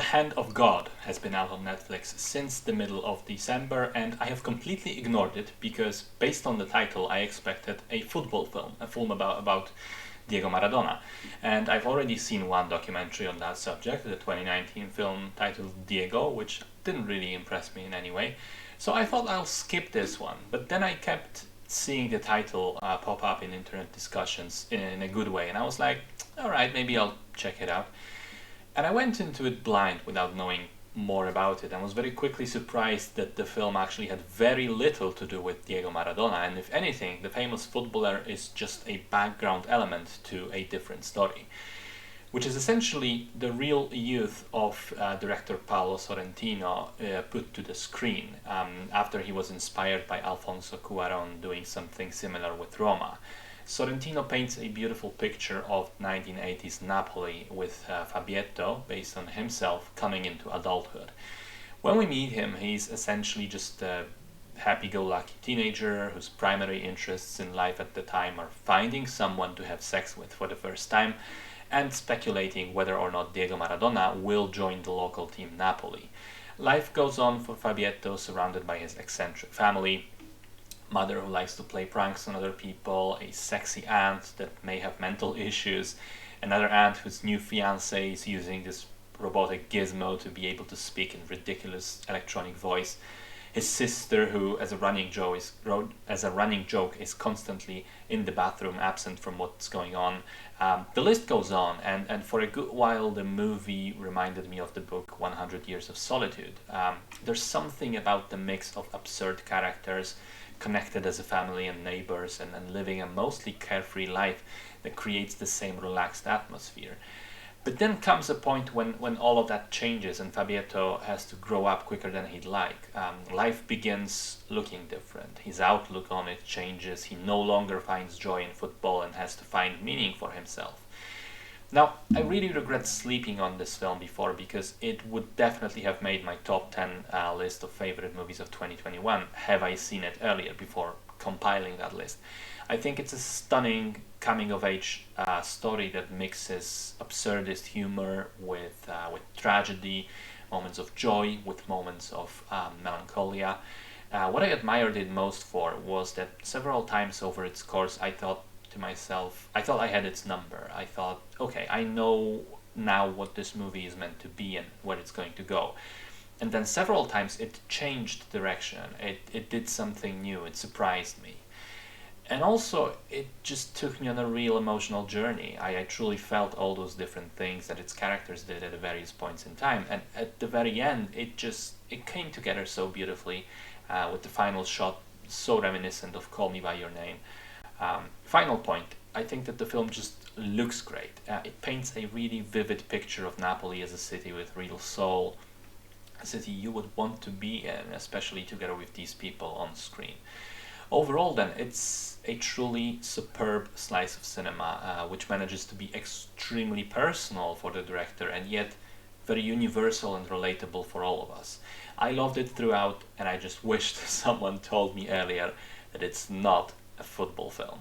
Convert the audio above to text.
The Hand of God has been out on Netflix since the middle of December, and I have completely ignored it because, based on the title, I expected a football film, a film about Diego Maradona. And I've already seen one documentary on that subject, the 2019 film titled Diego, which didn't really impress me in any way. So I thought I'll skip this one, but then I kept seeing the title pop up in internet discussions in a good way, and I was like, alright, maybe I'll check it out. And I went into it blind without knowing more about it and was very quickly surprised that the film actually had very little to do with Diego Maradona, and if anything, the famous footballer is just a background element to a different story, which is essentially the real youth of director Paolo Sorrentino put to the screen after he was inspired by Alfonso Cuarón doing something similar with Roma. Sorrentino paints a beautiful picture of 1980s Napoli with Fabietto, based on himself, coming into adulthood. When we meet him, he's essentially just a happy-go-lucky teenager whose primary interests in life at the time are finding someone to have sex with for the first time and speculating whether or not Diego Maradona will join the local team Napoli. Life goes on for Fabietto, surrounded by his eccentric family, mother who likes to play pranks on other people, a sexy aunt that may have mental issues, another aunt whose new fiance is using this robotic gizmo to be able to speak in ridiculous electronic voice, his sister who, as a running joke, is constantly in the bathroom, absent from what's going on. The list goes on, and for a good while the movie reminded me of the book 100 Years of Solitude. There's something about the mix of absurd characters connected as a family and neighbors and living a mostly carefree life that creates the same relaxed atmosphere. But then comes a point when all of that changes and Fabietto has to grow up quicker than he'd like. Life begins looking different. His outlook on it changes. He no longer finds joy in football and has to find meaning for himself. Now, I really regret sleeping on this film before because it would definitely have made my top 10 list of favorite movies of 2021 have I seen it earlier before compiling that list. I think it's a stunning coming-of-age story that mixes absurdist humor with tragedy, moments of joy with moments of melancholia. What I admired it most for was that several times over its course I thought to myself, I thought I had its number. I thought, okay, I know now what this movie is meant to be and where it's going to go. And then several times it changed direction. It did something new. It surprised me. And also, it just took me on a real emotional journey. I truly felt all those different things that its characters did at various points in time. And at the very end, it came together so beautifully with the final shot so reminiscent of Call Me By Your Name. Final point, I think that the film just looks great. It paints a really vivid picture of Napoli as a city with real soul, a city you would want to be in, especially together with these people on screen. Overall then, it's a truly superb slice of cinema, which manages to be extremely personal for the director and yet very universal and relatable for all of us. I loved it throughout, and I just wished someone told me earlier that it's not a football film.